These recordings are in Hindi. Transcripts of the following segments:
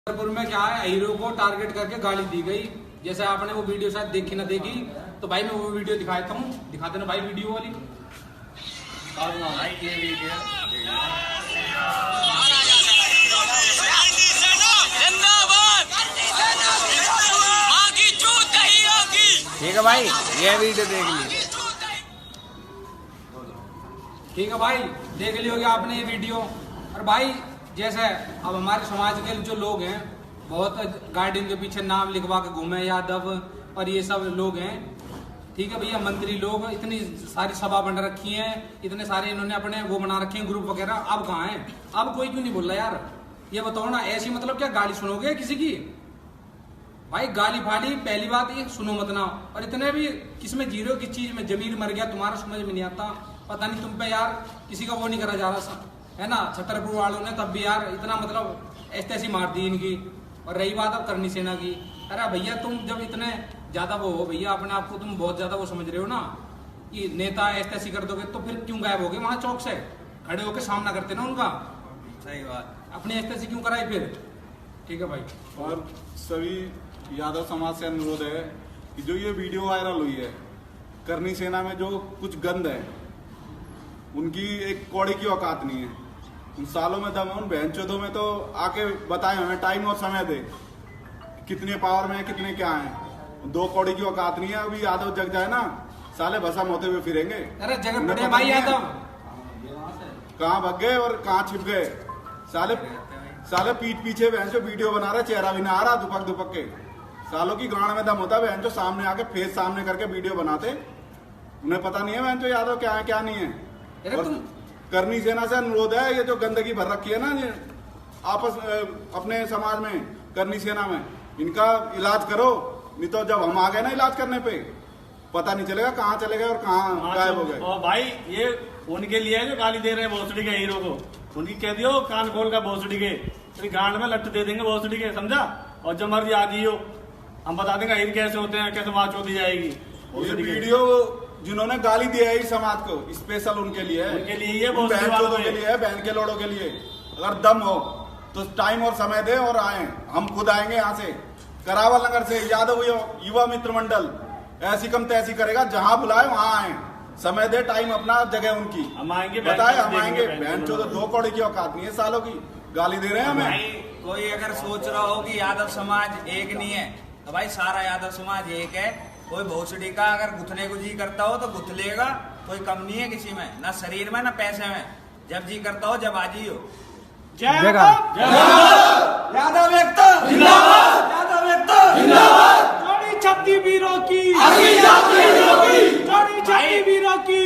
छतरपुर में क्या है, हीरो को टारगेट करके गाली दी गई। जैसे आपने वो वीडियो शायद देखी ना देखी, तो भाई मैं वो वीडियो दिखाता हूँ, दिखा देना भाई वीडियो वाली। ठीक है भाई, ये वीडियो देख ली। ठीक है भाई, देख ली होगी आपने ये वीडियो। और भाई जैसे अब हमारे समाज के जो लोग हैं, बहुत गार्डन के पीछे नाम लिखवा के घूमे यादव और ये सब लोग हैं। ठीक है भैया, मंत्री लोग, इतनी सारी सभा बन रखी हैं, इतने सारे इन्होंने अपने वो बना रखे हैं ग्रुप वगैरह। अब कहाँ हैं? अब कोई क्यों नहीं बोल रहा यार? ये बताओ ना, ऐसी मतलब क्या गाली सुनोगे किसी की? भाई गाली फाली पहली बात ये सुनो मत ना। और इतने भी किसमें जीरो, किस चीज में जमीर मर गया तुम्हारा समझ में नहीं आता। पता नहीं तुम पे यार किसी का वो नहीं करा जा रहा है ना, छतरपुर वालों ने तब भी यार इतना मतलब ऐसी मार दी इनकी। और रही बात अब करनी सेना की, अरे भैया तुम जब इतने ज्यादा वो हो भैया, अपने आप को तुम बहुत ज्यादा वो समझ रहे हो ना कि नेता ऐसी कर दोगे, तो फिर क्यों गायब हो गए वहां चौक से? खड़े होकर सामना करते ना उनका। सही बात, अपनी ऐसी क्यों कराई फिर? ठीक है भाई। और सभी यादव समाज से अनुरोध है कि जो ये वीडियो वायरल हुई है, करनी सेना में जो कुछ गंद है, उनकी एक कौड़ी की औकात नहीं है। उन सालों में दम है, उन बहन चौधों में तो आके बताए हमें, टाइम और समय दे, कितने पावर में है, कितने क्या है। दो कौड़ी की औकात नहीं है। अभी यादव जग जाए ना, साले भसम होते हुए फिरेंगे। अरे जगह बड़े भाई यादव कहाँ भग गए और कहाँ छिप गए साले पीठ पीछे बहन जो वीडियो बना रहे, चेहरा भी ना आ रहा, दुपक दुपक के। सालों की गांड में दम होता है बहन जो सामने आके फेस सामने करके वीडियो बनाते। उन्हें पता नहीं है बहन जो यादव क्या है क्या नहीं है। और करनी सेना से अनुरोध है, ये जो गंदगी भर रखी है ना ये आपस अपने समाज में, करनी सेना में, इनका इलाज करो। नहीं तो जब हम आ गए ना इलाज करने पे, पता नहीं चलेगा कहाँ चले गए और कहाँ गायब हो गए। और भाई ये उनके लिए है जो गाली दे रहे हैं भोसड़ी के हीरो को। उनकी कह दियो कान खोल का भोसड़ी के, तेरी गांड में लट्टू दे देंगे भोसड़ी के, समझा? और जब मर्जी आ जियो, हम बता देंगे हीर कैसे होते हैं, कैसे वहां चोदी जाएगी। ये वीडियो जिन्होंने गाली दिया है इस समाज को, स्पेशल उनके लिए है, उनके लिए ये बहन चोदों के लिए है, बहन के लोड़ों के लिए। अगर दम हो तो टाइम और समय दे और आए, हम खुद आएंगे यहाँ से करावल नगर से। यादव युवा मित्र मंडल ऐसी कम तैसी करेगा, जहां बुलाए वहां आए। समय दे, टाइम अपना, जगह उनकी, हम आएंगे, बताए हम आएंगे। बहन चोदो दो कौड़ी की औकात नहीं है, सालों की गाली दे रहे हैं हमें। भाई कोई अगर सोच रहा हो कि यादव समाज एक नहीं है, तो भाई सारा यादव समाज एक है। कोई भोसड़ी का अगर गुथने को जी करता हो तो गुथ लेगा, कोई कम नहीं है किसी में, ना शरीर में ना पैसे में। जब जी करता हो जब आजी हो। जय यादव एकता जिंदाबाद, यादव एकता जिंदाबाद। जोड़ी छत्ती वीरों की, जोड़ी छत्ती वीरों की।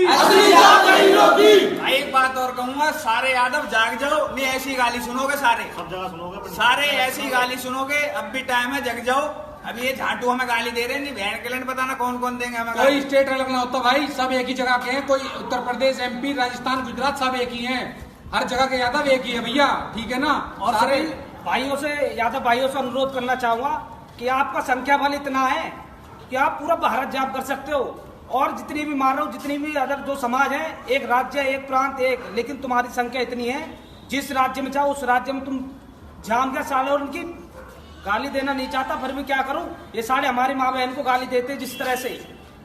भाई एक बात और कहूंगा, सारे यादव जाग जाओ, नहीं ऐसी गाली सुनोगे सारे, सब जगह सुनोगे, सारे ऐसी गाली सुनोगे। अब भी टाइम है, जग जाओ। अभी ये झाटू हमें गाली दे रहे हैं, नहीं बहन के लिए पता ना कौन कौन देंगे हमें। कोई स्टेट अलग ना होता भाई, सब एक ही जगह के हैं। कोई उत्तर प्रदेश, एमपी, राजस्थान, गुजरात सब एक ही हैं। हर जगह के यादव एक ही है भैया, ठीक है ना? और सारे भाइयों से, यादव भाइयों से अनुरोध करना चाहूंगा कि आपका संख्या बल इतना है कि आप पूरा भारत जाप कर सकते हो। और जितनी भी मान रहा हूँ, जितनी भी अदर जो समाज है, एक राज्य, एक प्रांत, एक, लेकिन तुम्हारी संख्या इतनी है, जिस राज्य में चाहो उस राज्य में तुम जाम के साले। और उनकी गाली देना नहीं चाहता, फिर भी क्या करूं? ये साले हमारी माँ बहन को गाली देते जिस तरह से,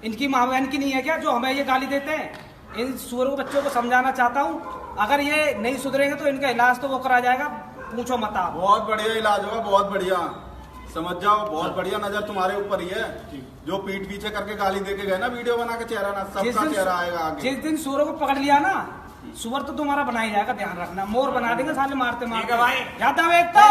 इनकी माँ बहन की नहीं है क्या जो हमें ये गाली देते हैं? इन सुअरों बच्चों को समझाना चाहता हूँ, अगर ये नहीं सुधरेंगे तो इनका इलाज तो वो करा जाएगा, पूछो मत आप। बहुत बढ़िया इलाज होगा, बहुत बढ़िया, समझ जाओ, बहुत बढ़िया। नजर तुम्हारे ऊपर ही है। जो पीठ पीछे करके गाली दे के गए ना, वीडियो बना के, चेहरा ना सबका चेहरा आएगा आगे। जिस दिन सुअरों को पकड़ लिया ना, सुअर तो तुम्हारा बना ही जाएगा, ध्यान रखना। मोर बना देंगे साले मारते मारते। भाई यादव एकता।